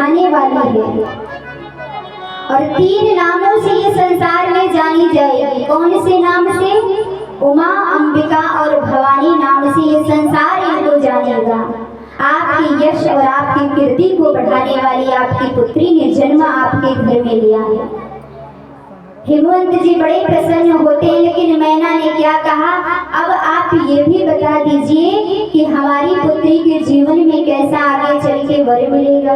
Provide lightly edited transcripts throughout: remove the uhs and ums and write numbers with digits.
बढ़ाने वाली है और 3 नामों से ये संसार में जानी जाएगी। कौन से नाम से? उमा, अंबिका और भवानी नाम से ये संसार इनको जानेगा। आपकी यश और आपकी कीर्ति को बढ़ाने वाली आपकी पुत्री ने जन्म आपके घर में लिया है। हिमवंत जी बड़े प्रसन्न होते हैं, लेकिन मैना ने क्या कहा, अब आप ये भी बता दीजिए कि हमारी पुत्री के जीवन में कैसा आगे चल के वर मिलेगा।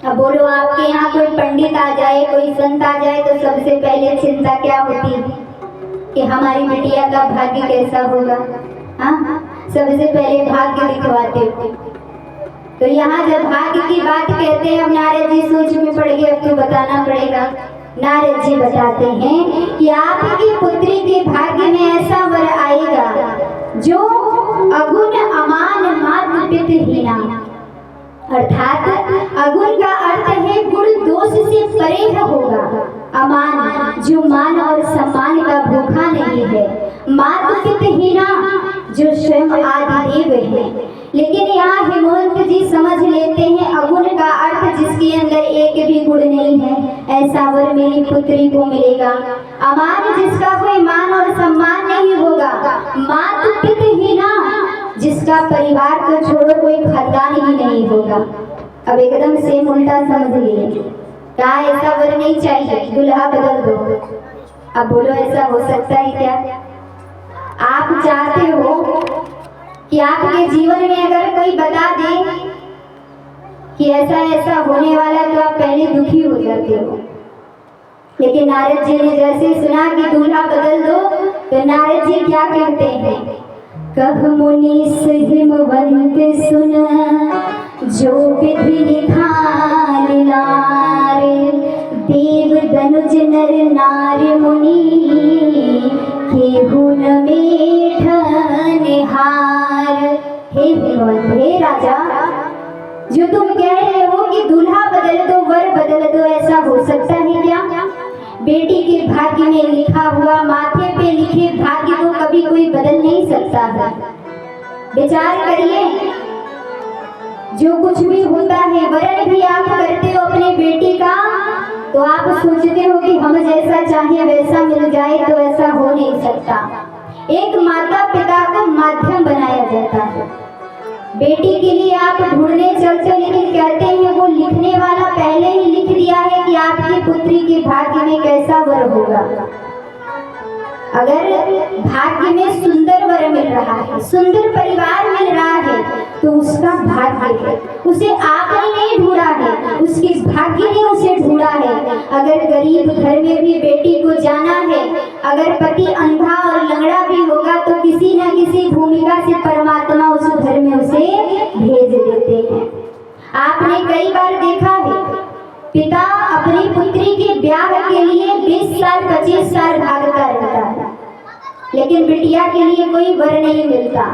अब बोलो, आपके यहाँ कोई पंडित आ जाए, कोई संत आ जाए तो सबसे पहले चिंता क्या होती है कि हमारी बिटिया का भाग्य कैसा होगा। हाँ, सबसे पहले भाग्य लिखवाते हो। तो यहाँ जब भाग्य की बात कहते हैं, अब नारद जी सोच में पड़ गए, अब तो बताना पड़ेगा। नारद जी बताते हैं कि आपकी पुत्री के भाग्य में ऐसा वर आएगा जो अगुण अमान मात्र पितृहीना, अर्थात अगुण का अर्थ है गुण दोष से परे होगा, अमान जो मान और सम्मान का भूखा नहीं है, मातु पितृहीना जो स्वयं आदिदेव है। लेकिन यहाँ हिमवंत जी समझ लेते हैं अगुण का अर्थ जिसके अंदर एक भी गुण नहीं है, ऐसा वर मेरी पुत्री को मिलेगा। अमान जिसका कोई मान और सम्मान नहीं होगा, मातु पितृहीना जिसका परिवार को छोड़ो कोई खानदान ही नहीं होगा। अब एकदम से उल्टा समझ लिए, क्या ऐसा वर नहीं चाहिए, दुल्हा बदल दो। अब बोलो, ऐसा हो सकता है क्या? आप चाहते हो कि आपके जीवन में अगर कोई बता दे कि ऐसा ऐसा होने वाला, तो आप पहले दुखी हो जाते हो। लेकिन नारद जी ने जैसे सुना कि दूल्हा बदल दो, तो नारद जी क्या कहते हैं, कह मुनीस हिमवंत सुन जो विधि लिखा लीलार, देव दनुज नर नार मुनि केहू न मेठ निहार। हे हिमवंत, हे राजा, जो तुम कह रहे हो कि दूल्हा बदल दो, वर बदल दो, ऐसा हो सकता है क्या? बेटी के भाग्य में लिखा हुआ, माथे पे लिखे भाग्य को कभी कोई बदल नहीं सकता है। विचार करिए, जो कुछ भी होता है, वरण भी आप करते हो अपने बेटी का, तो आप सोचते हो कि हम जैसा चाहे वैसा मिल जाए, तो ऐसा हो नहीं सकता। एक माता पिता को माध्यम बनाया जाता है। बेटी के लिए आप ढूंढने चलते हो, लेकिन कहते हैं वो लिखने वाला पहले ही लिख दिया है कि आपकी पुत्री के भाग्य में कैसा वर होगा। अगर भाग्य में सुंदर वर मिल रहा है, सुंदर परिवार मिल रहा है, तो उसका भाग्य है, उसे आपने नहीं ढूंढा है, उसके भाग्य ने उसे ढूंढा है। अगर गरीब घर में भी बेटी को जाना है, अगर पति अंधा और लंगड़ा भी होगा, तो किसी न किसी भूमिका से परमात्मा उस घर में उसे भेज देते हैं। आपने कई बार देखा है, पिता अपनी पुत्री के ब्याह के लिए 20 साल 25 साल भागता रहता है, लेकिन बिटिया के लिए कोई वर नहीं मिलता।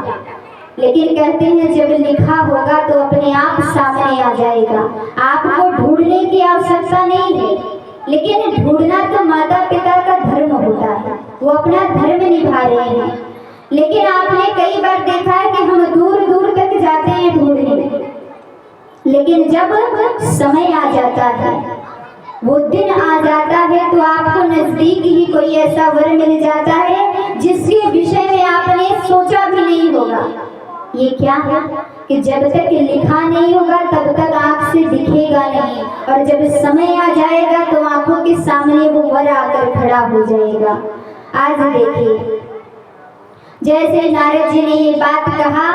लेकिन कहते हैं जब लिखा होगा तो अपने आप सामने आ जाएगा। आपको ढूंढने की आवश्यकता नहीं है, लेकिन ढूंढना तो माता पिता का धर्म होता है, वो अपना धर्म निभा रहे हैं। लेकिन आपने कई बार देखा है कि हम दूर दूर तक जाते हैं ढूंढने, लेकिन जब समय आ जाता है, वो दिन आ जाता है, तो आपको नजदीक ही कोई ऐसा वर मिल जाता है जिसके विषय में आपने सोचा भी नहीं होगा। ये क्या है कि जब तक लिखा नहीं होगा तब तक आंख से दिखेगा नहीं, और जब समय आ जाएगा तो आंखों के सामने वो वर आकर खड़ा हो जाएगा। आज देखिए, जैसे नारद जी ने ये बात कहा,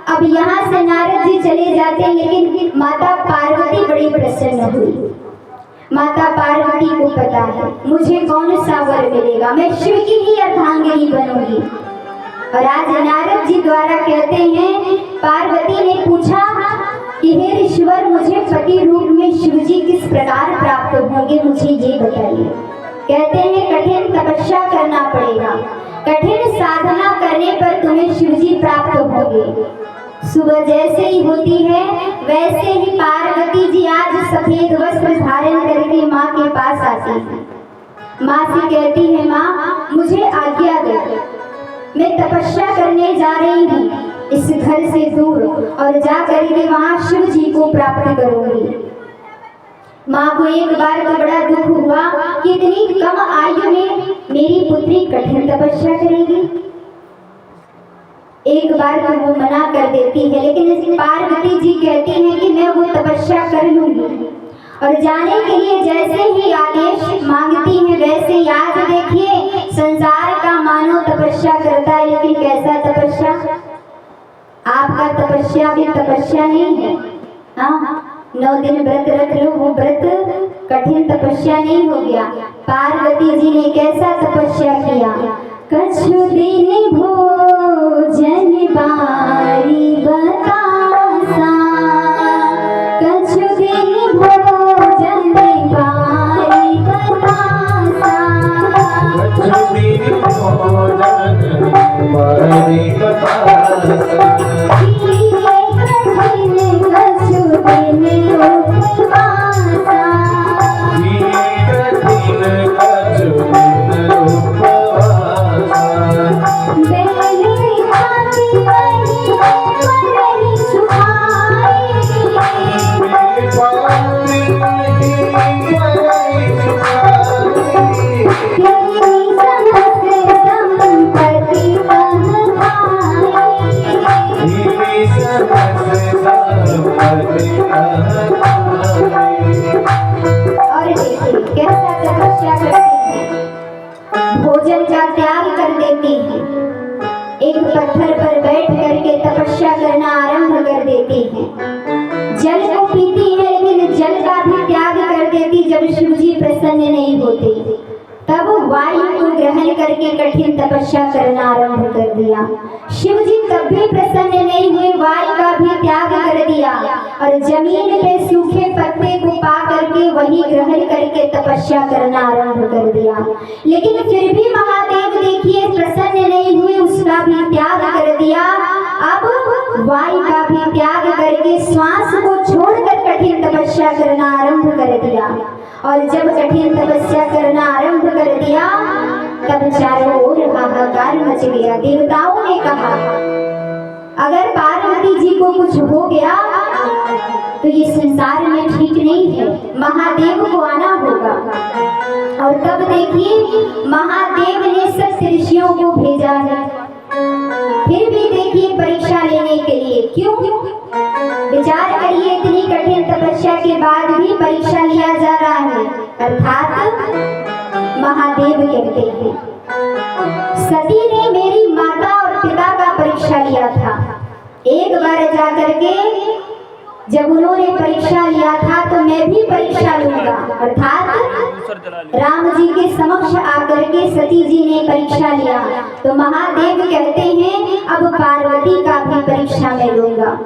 अब यहाँ से नारद जी चले जाते हैं, लेकिन माता पार्वती बड़ी प्रसन्न हुई। माता पार्वती को पता है मुझे कौन सा वर मिलेगा, मैं शिव की ही अर्धांगिनी बनूंगी। और आज नारद जी द्वारा कहते हैं, पार्वती ने पूछा कि हे ऋषिवर, मुझे पति रूप में शिव जी किस प्रकार प्राप्त होंगे, मुझे ये बताइए। कहते हैं कठिन तपस्या करना पड़ेगा, कठिन साधना करने पर तुम्हें शिव जी प्राप्त होंगे। सुबह जैसे ही होती है वैसे ही पार्वती जी आज सफेद वस्त्र धारण करके माँ के पास आती है। माँ से कहती है, माँ मुझे आज्ञा दो, मैं तपस्या करने जा रही हूँ इस घर से दूर, और जा करके वहाँ शिव जी को प्राप्त करूंगी। माँ को एक बार तो बड़ा दुख हुआ कि इतनी कम आयु में मेरी पुत्री कठिन तपस्या करेगी। एक बार तो वो मना कर देती है, लेकिन पार्वती जी कहती हैं कि मैं वो तपस्या कर लूंगी। और जाने के लिए जैसे ही आदेश मांगती है वैसे आज देखिए संसार का मानव तपस्या करता है, लेकिन कैसा तपस्या। आपका तपस्या भी तपस्या नहीं है। हाँ, 9 दिन व्रत रख लो, वो व्रत कठिन तपस्या नहीं हो गया। पार्वती जी ने कैसा तपस्या किया। कछु दिन भोजन बारी बतासा, कछु दिन भोजन बारी बतासा, कछु दिन भोजन बारी बतासा, भोजन का त्याग कर देती है, एक पत्थर पर बैठ करके तपस्या करना आरंभ कर देती है। जल को पीती है, लेकिन जल का भी त्याग कर देती। जब शिव जी प्रसन्न नहीं होते तब वायु को ग्रहण करके कठिन तपस्या करना आरंभ कर दिया। शिव जी तब भी प्रसन्न नहीं हुए, वायु का भी त्याग कर दिया और जमीन पे सूखे पत्ते को पा करके वही ग्रहण करके तपस्या करना आरंभ कर दिया। लेकिन फिर भी महादेव देखिए प्रसन्न नहीं हुए, उसका भी त्याग कर दिया। अब वायु का भी त्याग करके श्वास को छोड़कर कठिन तपस्या करना आरंभ कर दिया। और जब कठिन तपस्या करना आरंभ कर दिया तब चारों ओर हाहाकार मच गया। देवताओं ने कहा अगर पार्वती जी को कुछ हो गया तो ये संसार में ठीक नहीं है, महादेव को आना होगा। और तब देखिए महादेव ने सब ऋषियों को भेजा है, फिर भी देखिए परीक्षा लेने के लिए। क्यों? विचार करिए, इतनी कठिन तपस्या के बाद भी परीक्षा लिया जा रहा है। अर्थात महादेव कहते हैं सती ने मेरी माता और पिता का परीक्षा लिया था। एक बार जाकर के जब उन्होंने परीक्षा लिया था तो मैं भी परीक्षा लूंगा। अर्थात राम जी के समक्ष आकर के सती जी ने परीक्षा लिया तो महादेव कहते हैं अब पार्वती का भी परीक्षा मैं लूंगा।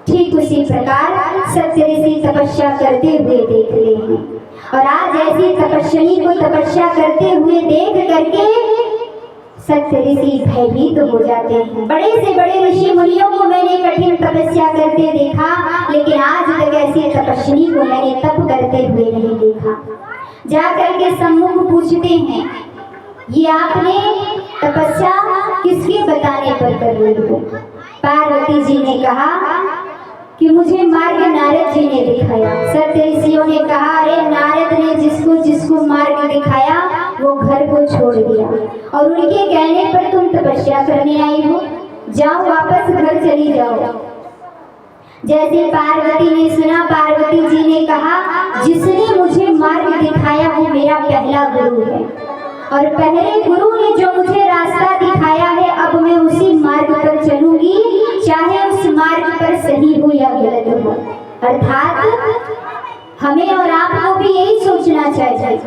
ठीक उसी प्रकार सत्य ऋषि तपस्या करते हुए देख रहे हैं और आज ऐसी तपस्विनी को तपस्या करते हुए देख करके सत्य ऋषि भयभीत हो जाते हैं। बड़े से बड़े ऋषि मुनियों को मैंने कठिन तपस्या करते देखा, लेकिन आज तक ऐसी तपस्विनी को मैंने तप करते हुए नहीं देखा। जा करके सम्मुख पूछते हैं ये आपने तपस्या किसके बताने पर कर रही हो? पार्वती जी ने कहा कि मुझे मार्ग नारद जी ने दिखाया। सत्य ऋषियों ने कहा अरे नारद ने जिसको मार्ग दिखाया वो घर को छोड़ दिया और उनके कहने पर तुम तपस्या करने आई हो, जाओ वापस घर चली जाओ। जैसे पार्वती ने सुना, पार्वती जी ने कहा जिसने मुझे मार्ग दिखाया वो मेरा पहला गुरु है और पहले गुरु ने जो मुझे रास्ता दिखाया है अब मैं उसी मार्ग पर चलूंगी, चाहे उस मार्ग पर सही हो या गलत हो। अर्थात हमें और आपको भी यही सोचना चाहिए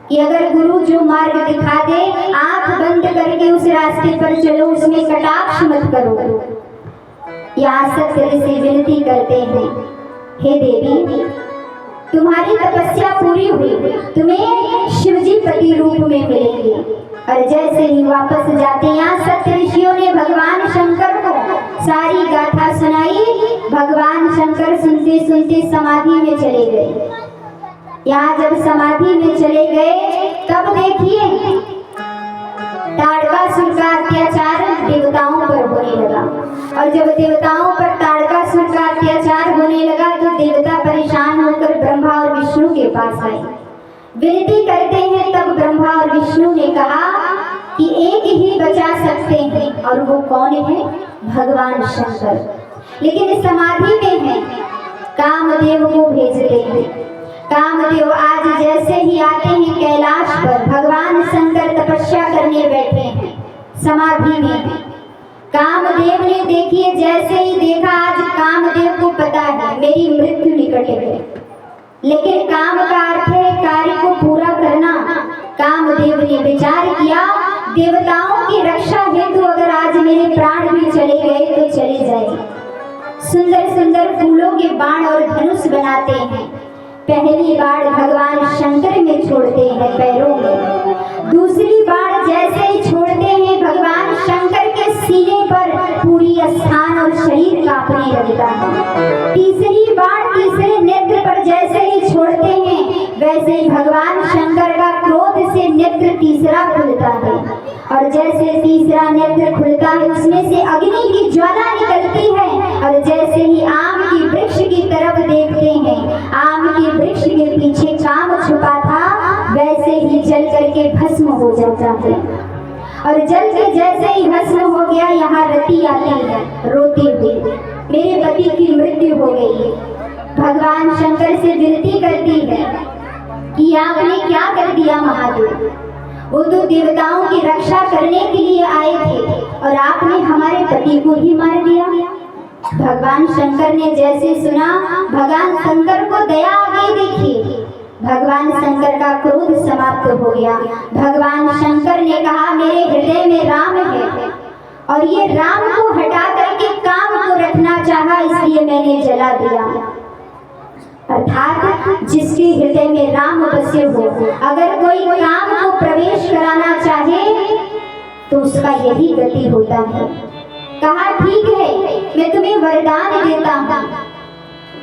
कि अगर गुरु जो मार्ग दिखा दे आंख बंद करके उस रास्ते पर चलो, उसमें कटाक्ष मत करो। यहाँ सत्य ऋषि विनती करते हैं हे देवी तुम्हारी तपस्या पूरी हुई, तुम्हें शिवजी पति रूप में मिलेंगे। और जैसे ही वापस जाते यहाँ सत्य ऋषियों ने भगवान शंकर को सारी गाथा सुनाई। भगवान शंकर सुनते सुनते समाधि में चले गए। यहाँ जब समाधि में चले गए तब देखिए ताड़कासुर का अत्याचार देवताओं पर होने लगा और जब देवताओं पर ताड़कासुर का अत्याचार होने लगा तो देवता परेशान होकर ब्रह्मा और विष्णु के पास आए, विनती करते हैं। तब ब्रह्मा और विष्णु ने कहा कि एक ही बचा सकते हैं, और वो कौन है? भगवान शंकर। लेकिन समाधि में है, कामदेव को भेजते हैं। कामदेव आज जैसे ही आते हैं कैलाश पर, भगवान शंकर तपस्या करने बैठे हैं, समाधि में हैं। कामदेव ने देखिए जैसे ही देखा, आज कामदेव को पता है मेरी मृत्यु निकट है, लेकिन काम का अर्थ है कार्य को पूरा करना। कामदेव ने विचार किया, देवताओं की रक्षा हेतु अगर आज मेरे प्राण भी चले गए तो चले जाए। सुंदर सुंदर फूलों के बाण और धनुष बनाते हैं। पहली बाण भगवान शंकर में छोड़ते हैं पैरों में, दूसरी बाण जैसे ही छोड़ते हैं भगवान शंकर के सीने पर पूरी स्थान और शरीर कांपने लगता है। तीसरी बाण तीसरे नेत्र पर जैसे ही छोड़ते हैं, वैसे ही भगवान शंकर का क्रोध से नेत्र तीसरा खुलता है, और जैसे तीसरा नेत्र खुलता है उसमें से अग्नि की ज्वाला निकलती है, और जैसे ही आम की वृक्ष की तरफ देखते हैं, आम के वृक्ष के पीछे काम छुपा था, वैसे ही जल करके भस्म हो जाता है। और जल के जैसे ही भस्म हो गया, यहाँ रति आती है रोती हुई, मेरे पति की मृत्यु हो गई। भगवान शंकर से विनती करती है कि आपने क्या कर दिया महादेव, वो तो देवताओं की रक्षा करने के लिए आए थे और आपने हमारे पति को ही मार दिया। भगवान शंकर ने जैसे सुना, भगवान शंकर को दया आ गई। देखिए भगवान शंकर का क्रोध समाप्त हो गया। भगवान शंकर ने कहा मेरे हृदय में राम है, और ये राम को हटा करके काम को रखना चाहा, इसलिए मैंने जला दिया। अर्थात जिसके हृदय में राम बसे हो, अगर कोई काम को प्रवेश कराना चाहे तो उसका यही गति होता है। कहा ठीक है, मैं तुम्हें वरदान देता हूँ।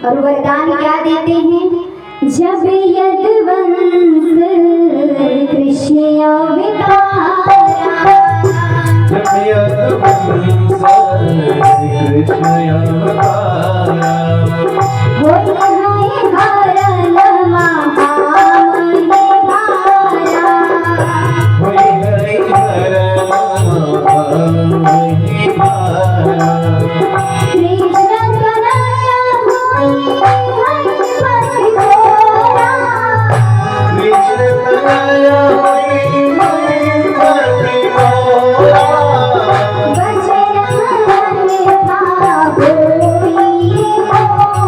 और वरदान क्या देते हैं? जब यदुवंश कृष्ण अवतारा, जब यदुवंश कृष्ण अवतारा, होय हरण महामहिमारा, होय हरण महामहिमारा, कृष्ण कन्हैया होय हरि घोरा, कृष्ण कन्हैया होय हरि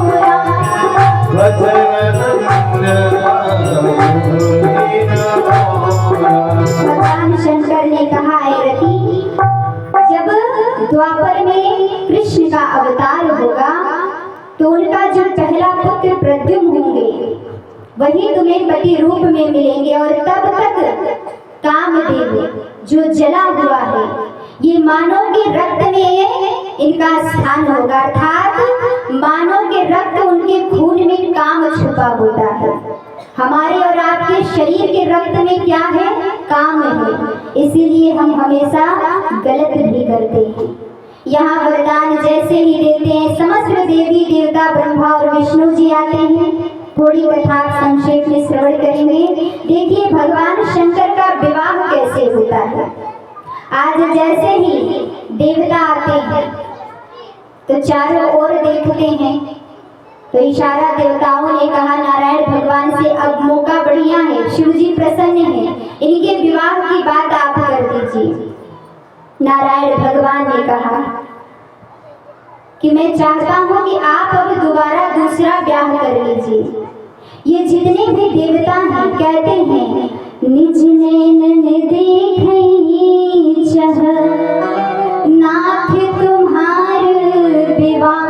घोरा, भगवान शंकर ने कहा है रति, जब द्वापर में कृष्ण का अवतार होगा तो उनका जो पहला पुत्र प्रद्युम्न होंगे वही तुम्हें पति रूप में मिलेंगे, और तब तक कामदेव जो जला हुआ है ये मानव के रक्त में इनका स्थान होगा। अर्थात मानव के रक्त उनके खून में काम छुपा होता है। हमारे और आपके शरीर के रक्त में क्या है? काम है, इसीलिए हम हमेशा गलत भी करते हैं। यहाँ वरदान जैसे ही देते हैं, समस्त देवी देवता ब्रह्मा और विष्णु जी आते हैं। थोड़ी कथा संक्षेप में श्रवण करेंगे। देखिए भगवान शंकर का विवाह कैसे होता है। आज जैसे ही देवता आते हैं तो चारों ओर देखते हैं, तो इशारा देवताओं ने कहा नारायण भगवान से अब मौका बढ़िया है, शिव जी प्रसन्न हैं, इनके विवाह की बात आप कर दीजिए। नारायण भगवान ने कहा कि मैं चाहता हूँ कि आप अब दोबारा दूसरा ब्याह कर लीजिए। ये जितने भी देवता हैं कहते हैं निज नैन देखई चह नाथ तुम्हार विवाह।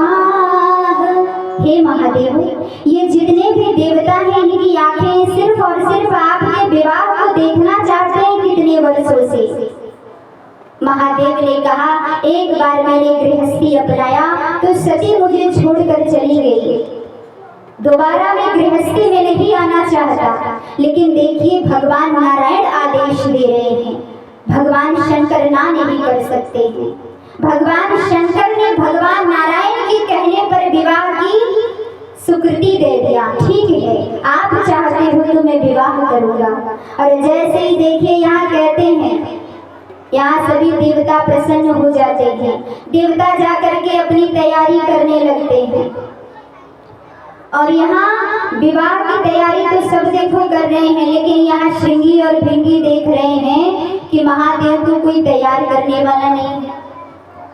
हे महादेव, ये जितने भी देवता हैं इनकी आंखें सिर्फ और सिर्फ आपके विवाह को देखना चाहते हैं कितने वर्षों से। महादेव ने कहा एक बार मैंने गृहस्थी अपनाया तो सती मुझे छोड़कर चली गई, दोबारा मैं गृहस्थी में नहीं आना चाहता। लेकिन देखिए भगवान नारायण आदेश दे रहे हैं, भगवान शंकर ना नहीं कर सकते हैं। भगवान शंकर ने भगवान नारायण के कहने पर विवाह की स्वीकृति दे दिया, ठीक है आप चाहते हो तो मैं विवाह करूंगा। और जैसे ही देखिए यहाँ कहते हैं, यहाँ सभी देवता प्रसन्न हो जाते हैं, देवता जाकर के अपनी तैयारी करने लगते हैं। और यहाँ विवाह की तैयारी तो सब देखो कर रहे हैं, लेकिन यहाँ श्रृंगी और भिंगी देख रहे हैं कि महादेव को कोई तैयार करने वाला नहीं है।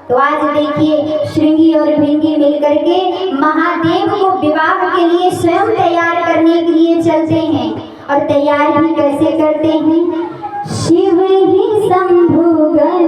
तो आज देखिए श्रृंगी और भिंगी मिलकर के महादेव को विवाह के लिए स्वयं तैयार करने के लिए चलते हैं। और तैयार भी कैसे करते हैं? शिव ही शंभु गण